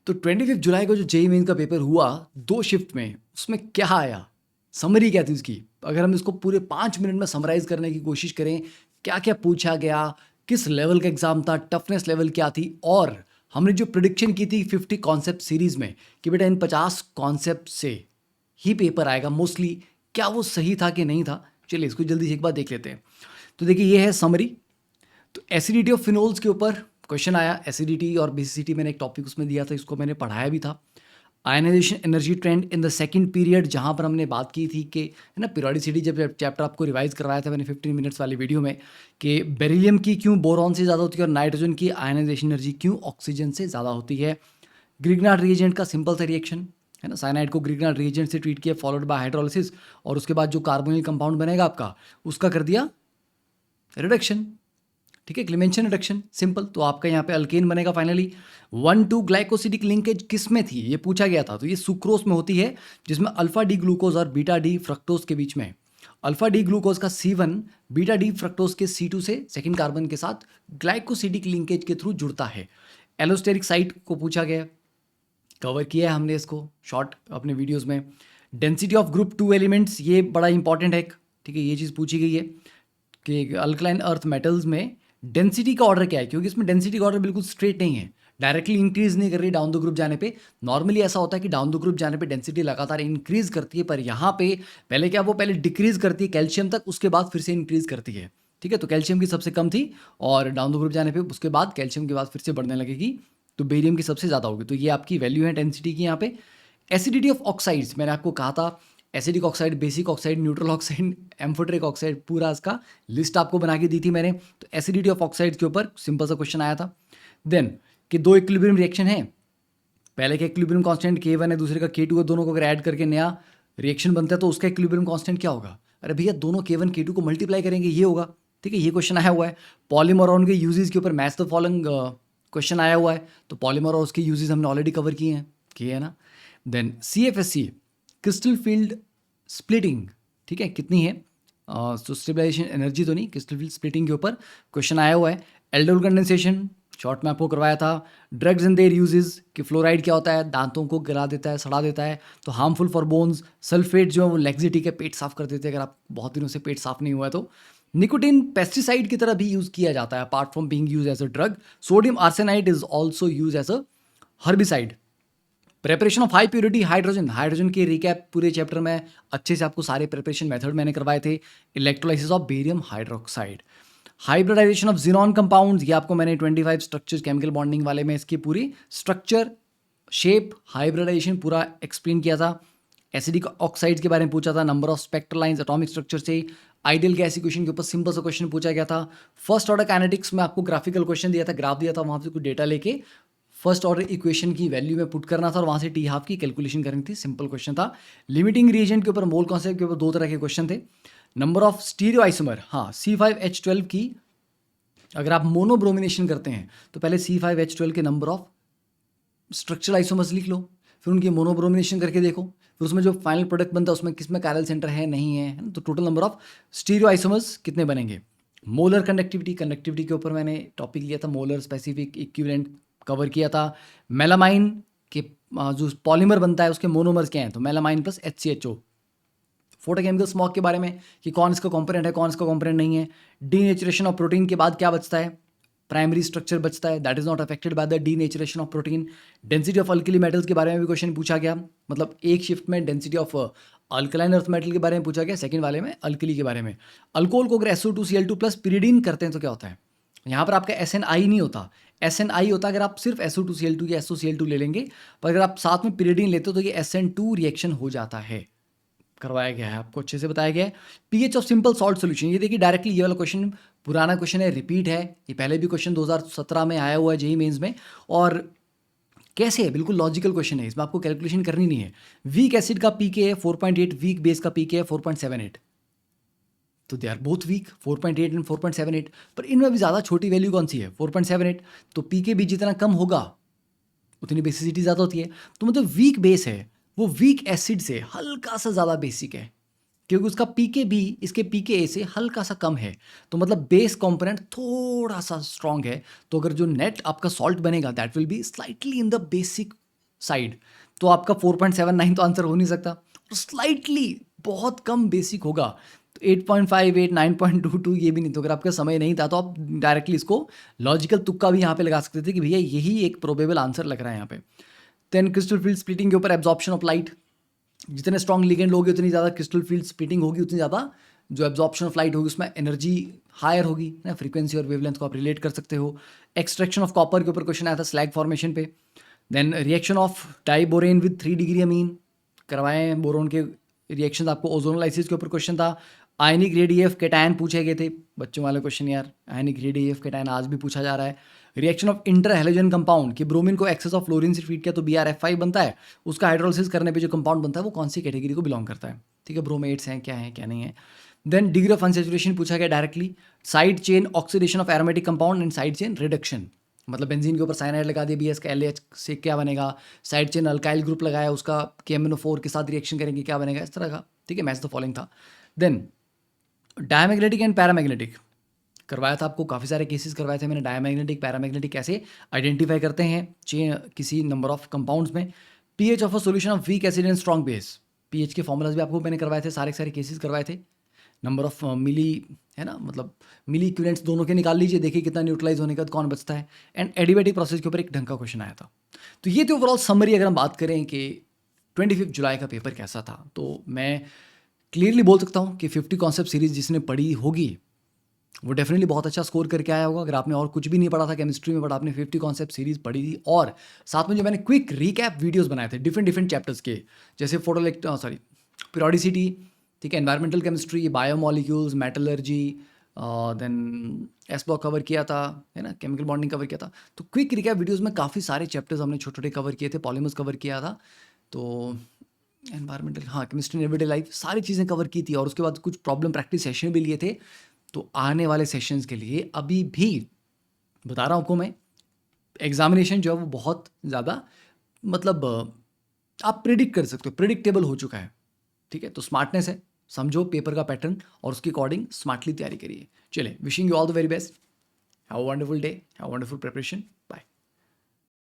तो 25 जुलाई को जो जेईई मेंस का पेपर हुआ 2 शिफ्ट में, उसमें क्या आया, समरी क्या थी उसकी, अगर हम इसको पूरे 5 मिनट में समराइज करने की कोशिश करें, क्या क्या पूछा गया, किस लेवल का एग्जाम था, टफनेस लेवल क्या थी, और हमने जो प्रिडिक्शन की थी 50 कॉन्सेप्ट सीरीज में कि बेटा इन 50 कॉन्सेप्ट से ही पेपर आएगा मोस्टली, क्या वो सही था कि नहीं था। चलिए इसको जल्दी से एक बार देख लेते हैं। तो देखिए ये है समरी। तो एसिडिटी ऑफ फिनोल्स के ऊपर क्वेश्चन आया। एसिडिटी और बेसिसिटी मैंने एक टॉपिक उसमें दिया था, इसको मैंने पढ़ाया भी था। Ionization energy trend in the second period, जहाँ पर हमने बात की थी कि है ना पीरियोडिसिटी, जब चैप्टर आपको रिवाइज करवाया था मैंने 15 मिनट्स वाली वीडियो में, कि बेरिलियम की क्यों बोरॉन से ज़्यादा होती है और नाइट्रोजन की आयनाइजेशन एनर्जी क्यों ऑक्सीजन से ज़्यादा होती है। ग्रिग्नार्ड रिएजेंट का सिंपल सा रिएक्शन है ना, साइनाइड को ग्रिग्नार्ड रिएजेंट से ट्रीट किया फॉलोड बाय हाइड्रोलिसिस, और उसके बाद जो कार्बोनिल कंपाउंड बनेगा आपका उसका कर दिया रिडक्शन। ठीक है, क्लीमेंशन रिडक्शन सिंपल। तो आपका यहाँ पे अल्केन बनेगा फाइनली। 1,2 ग्लाइकोसिडिक लिंकेज किस में थी ये पूछा गया था, तो ये सुक्रोज में होती है, जिसमें अल्फा डी ग्लूकोज और बीटा डी फ्रक्टोज के बीच में अल्फा डी ग्लूकोज का C1 बीटा डी फ्रक्टोज के C2 से सेकंड कार्बन के साथ ग्लाइकोसिडिक लिंकेज के थ्रू जुड़ता है। एलोस्टेरिक साइट को पूछा गया, कवर किया है हमने इसको शॉर्ट अपने वीडियोस में। डेंसिटी ऑफ ग्रुप 2 एलिमेंट्स, ये बड़ा इंपॉर्टेंट है। ठीक है, ये चीज़ पूछी गई है कि अल्कलाइन अर्थ मेटल्स में डेंसिटी का ऑर्डर क्या है, क्योंकि इसमें डेंसिटी का ऑर्डर बिल्कुल स्ट्रेट नहीं है, डायरेक्टली इंक्रीज नहीं कर रही डाउन द ग्रुप जाने पे। नॉर्मली ऐसा होता है कि डाउन द ग्रुप जाने पे डेंसिटी लगातार इंक्रीज करती है, पर यहाँ पे पहले क्या, वो पहले डिक्रीज करती है कैल्शियम तक, उसके बाद फिर से इंक्रीज करती है। ठीक है, तो कैल्शियम की सबसे कम थी और डाउन द ग्रुप जाने पे उसके बाद कैल्शियम के बाद फिर से बढ़ने लगेगी, तो बेरियम की सबसे ज़्यादा होगी। तो ये आपकी वैल्यू है डेंसिटी की यहाँ पे। एसिडिटी ऑफ ऑक्साइड्स, मैंने आपको कहा था acidic oxide, basic oxide, neutral oxide, amphoteric oxide, पूरा इसका लिस्ट आपको बना के दी थी मैंने। तो एसिडिटी ऑफ ऑक्साइड के ऊपर सिंपल सा क्वेश्चन आया था। देन कि दो इक्विलिब्रियम रिएक्शन है, पहले का इक्विलिब्रियम कांस्टेंट K1 है, दूसरे का K2 है, दोनों को अगर ऐड करके नया रिएक्शन बनता है तो उसका इक्विलिब्रियम कांस्टेंट क्या होगा। अरे भैया दोनों K1 K2 को मल्टीप्लाई करेंगे ये होगा। ठीक है, ये क्वेश्चन आया हुआ है। पॉलीमर और उनके यूजेस के ऊपर मैच द फॉलोइंग क्वेश्चन आया हुआ है, तो पॉलीमर और उसके यूजेस हमने ऑलरेडी कवर किए हैं ना। Then CFSC crystal field splitting, ठीक है, कितनी है, तो स्टेबलाइजेशन एनर्जी तो नहीं, क्रिस्टल फील्ड स्प्लिटिंग के ऊपर क्वेश्चन आया हुआ है। एल्डोल कंडेंसेशन शॉर्ट में आपको करवाया था। ड्रग्स एंड देयर यूजेस, कि फ्लोराइड क्या होता है, दांतों को गला देता है, सड़ा देता है, तो हार्मफुल फॉर बोन्स। सल्फेट जो है वो लैक्सिटी के पेट साफ कर देते हैं, अगर आप बहुत दिनों से पेट साफ नहीं हुआ है तो। निकोटिन पेस्टिसाइड की तरह भी यूज किया जाता है, apart from being use as a drug. Sodium arsenide is also use as a herbicide. Preparation of high purity hydrogen, hydrogen के रिकैप पूरे चैप्टर में अच्छे से आपको सारे प्रिपरेशन मेथड मैंने करवाए थे। Electrolysis of barium hydroxide. Hybridization of xenon compounds, ये आपको मैंने 25 स्ट्रक्चर्स केमिकल बॉन्डिंग वाले में इसकी पूरी स्ट्रक्चर, शेप, हाइब्रिडाइजेशन पूरा एक्सप्लेन किया था। एसिडिक ऑक्साइड्स के बारे में पूछा था, number of spectral lines atomic structure से। आइडियल गैस इक्वेशन के ऊपर सिंपल सा क्वेश्चन पूछा गया था। फर्स्ट ऑर्डर काइनेटिक्स में आपको ग्राफिकल क्वेश्चन दिया था, ग्राफ दिया था, वहाँ से कुछ डेटा लेके फर्स्ट ऑर्डर इक्वेशन की वैल्यू में पुट करना था और वहाँ से टी हाफ की कैलकुलेशन करनी थी, सिंपल क्वेश्चन था। लिमिटिंग रिएजेंट के ऊपर, मोल कॉन्सेप्ट के ऊपर 2 तरह के क्वेश्चन थे। नंबर ऑफ स्टीरियो आइसोमर, हाँ C5H12 की अगर आप मोनोब्रोमिनेशन करते हैं तो पहले C5H12 के नंबर ऑफ स्ट्रक्चरल आइसोमर्स लिख लो, फिर उनकी मोनोब्रोमिनेशन करके देखो, फिर उसमें जो फाइनल प्रोडक्ट बनता है उसमें किसमें कायरल सेंटर है नहीं है ना, तो total number of stereo isomers कितने बनेंगे। मोलर कंडक्टिविटी, कंडक्टिविटी के ऊपर मैंने टॉपिक लिया था, मोलर स्पेसिफिक इक्विवेलेंट कवर किया था। मेलामाइन के जो पॉलीमर बनता है उसके मोनोमर्स क्या हैं, तो melamine plus HCHO। Photochemical smog के बारे में कि कौन इसका कॉम्पोनेंट है, कौन इसका कॉम्पोनेंट नहीं है। डीनेचुरेशन ऑफ प्रोटीन के बाद क्या बचता है, प्राइमरी स्ट्रक्चर बचता है, that is not affected by the denaturation of protein. Density of alkali metals के बारे में भी क्वेश्चन पूछा गया, मतलब एक शिफ्ट में density of alkaline earth metal के बारे में पूछा गया, सेकंड वाले में अल्कली के बारे में। अल्कोहल को अगर SO2Cl2 प्लस पिरिडीन करते हैं तो क्या होता है, यहाँ पर आपका SNI नहीं होता, SNI होता अगर आप सिर्फ SO2Cl2 या SOCl2 ले लेंगे, पर अगर आप साथ में पिरिडीन लेते हो तो ये SN2 रिएक्शन हो जाता है, करवाया गया है आपको, अच्छे से बताया गया है। PH of simple salt solution, ये देखिए डायरेक्टली ये वाला क्वेश्चन पुराना क्वेश्चन है, रिपीट है, ये पहले भी क्वेश्चन 2017 में आया हुआ है जेईई मेंस में, और कैसे है, बिल्कुल लॉजिकल क्वेश्चन है, इसमें आपको कैलकुलेशन करनी नहीं है। वीक एसिड का पीके है 4.8, वीक बेस का पीके है 4.78, तो they are both weak, 4.8 and 4.78, पर इनमें भी ज़्यादा छोटी वैल्यू कौन सी है, 4.78, तो पीके भी जितना कम होगा उतनी बेसिसिटी ज़्यादा होती है, तो मतलब वीक बेस है वो वीक एसिड से हल्का सा ज़्यादा बेसिक है, क्योंकि उसका पीके भी इसके पीके ए से हल्का सा कम है, तो मतलब बेस कंपोनेंट थोड़ा सा स्ट्रांग है, तो अगर जो नेट आपका सॉल्ट बनेगा that will be slightly in the basic side, तो आपका 4.79 तो आंसर हो नहीं सकता, और स्लाइटली बहुत कम बेसिक होगा तो 8.58 9.22 ये भी नहीं। तो अगर आपका समय नहीं था तो आप डायरेक्टली इसको लॉजिकल तुक्का भी यहाँ पे लगा सकते थे कि भैया यही एक प्रोबेबल आंसर लग रहा है यहाँ पे। देन क्रिस्टल फील्ड स्प्लिटिंग के ऊपर एब्जॉर्प्शन ऑफ लाइट, जितने स्ट्रॉन्ग लिगेंड होगी उतनी ज़्यादा क्रिस्टल फील्ड स्प्लिटिंग होगी, उतनी ज़्यादा जो एब्जॉर्प्शन ऑफ लाइट होगी उसमें एनर्जी हायर होगी ना, फ्रीक्वेंसी और वेवलेंथ को आप रिलेट कर सकते हो। एक्सट्रैक्शन ऑफ कॉपर के ऊपर क्वेश्चन आया था स्लैग फॉर्मेशन पे। Then reaction of diborane with 3 degree amine करवाए, बोरोन के रिएक्शन आपको ओजोनोलाइसिस के ऊपर क्वेश्चन था। आयनिक रेडिएफ केटायन पूछे गए थे, बच्चों वाले क्वेश्चन यार, आयनिक रेडिएफ केटायन आज भी पूछा जा रहा है। Reaction of inter halogen compound कि ब्रोमीन को एक्सेस ऑफ फ्लोरीन से ट्रीट किया तो BrF5 बनता है, उसका हाइड्रोलिसिस करने पे जो कंपाउंड बनता है वो कौन सी कैटेगरी को बिलोंग करता है, ठीक है, ब्रोमेट्स हैं क्या नहीं है। देन डिग्री ऑफ अनसेचुरेशन पूछा गया directly, side chain oxidation of aromatic compound and side chain reduction, मतलब बेंजीन के ऊपर साइनाइड लगा दिया BS का LH से क्या बनेगा, साइड चेन अल्काइल ग्रुप लगाया उसका KMnO4 के साथ रिएक्शन करेंगे क्या बनेगा, इस तरह का, ठीक है, मैच द फॉलोइंग था। देन डायमैग्नेटिक एंड पैरामैग्नेटिक करवाया था आपको, काफ़ी सारे केसेस करवाए थे मैंने, डायमैग्नेटिक पैरामैग्नेटिक कैसे आइडेंटिफाई करते हैं चेन किसी नंबर ऑफ कंपाउंड्स में। PH of a solution of weak acid and strong base, pH के फॉर्मूलाज भी आपको मैंने करवाए थे, सारे केसेस करवाए थे। नंबर ऑफ मिली है ना, मतलब मिली इक्विवेलेंट्स दोनों के निकाल लीजिए, देखिए कितना न्यूट्रलाइज होने का कौन बचता है। एंड एडिबेटिक प्रोसेस के ऊपर एक ढंग का क्वेश्चन आया था। तो ये थी ओवरऑल समरी। अगर हम बात करें कि 25 जुलाई का पेपर कैसा था, तो मैं क्लियरली बोल सकता हूँ कि 50 कॉन्सेप्ट सीरीज जिसने पढ़ी होगी वो डेफिनेटली बहुत अच्छा स्कोर करके आया होगा। अगर आपने और कुछ भी नहीं पढ़ा था केमिस्ट्री में, बट आपने 50 कॉन्सेप्ट सीरीज पढ़ी थी, और साथ में जो मैंने क्विक रिकैप वीडियोस बनाए थे डिफरेंट चैप्टर्स के, जैसे पीरियोडिसिटी, ठीक है, environmental chemistry, biomolecules, metallurgy, then S block cover किया था, है ना, केमिकल बॉन्डिंग कवर किया था। तो क्विक रिकैप वीडियोज़ में काफ़ी सारे चैप्टर्स हमने छोटे छोटे कवर किए थे, पॉलीमर्स कवर किया था, तो एनवायरमेंटल, हाँ, केमिस्ट्री इन एवरीडे लाइफ, सारी चीज़ें कवर की थी, और उसके बाद कुछ प्रॉब्लम प्रैक्टिस सेशन भी लिए थे। तो आने वाले सेशंस के लिए अभी भी बता रहा हूँ आपको मैं, एग्जामिनेशन जो है वो बहुत ज़्यादा, मतलब आप प्रिडिक्ट कर सकते हो, प्रिडिक्टेबल हो चुका है, ठीक है। तो स्मार्टनेस है, समझो पेपर का पैटर्न और उसके अकॉर्डिंग स्मार्टली तैयारी करिए। चलिए, wishing you all the very best, have a wonderful day, have a wonderful preparation.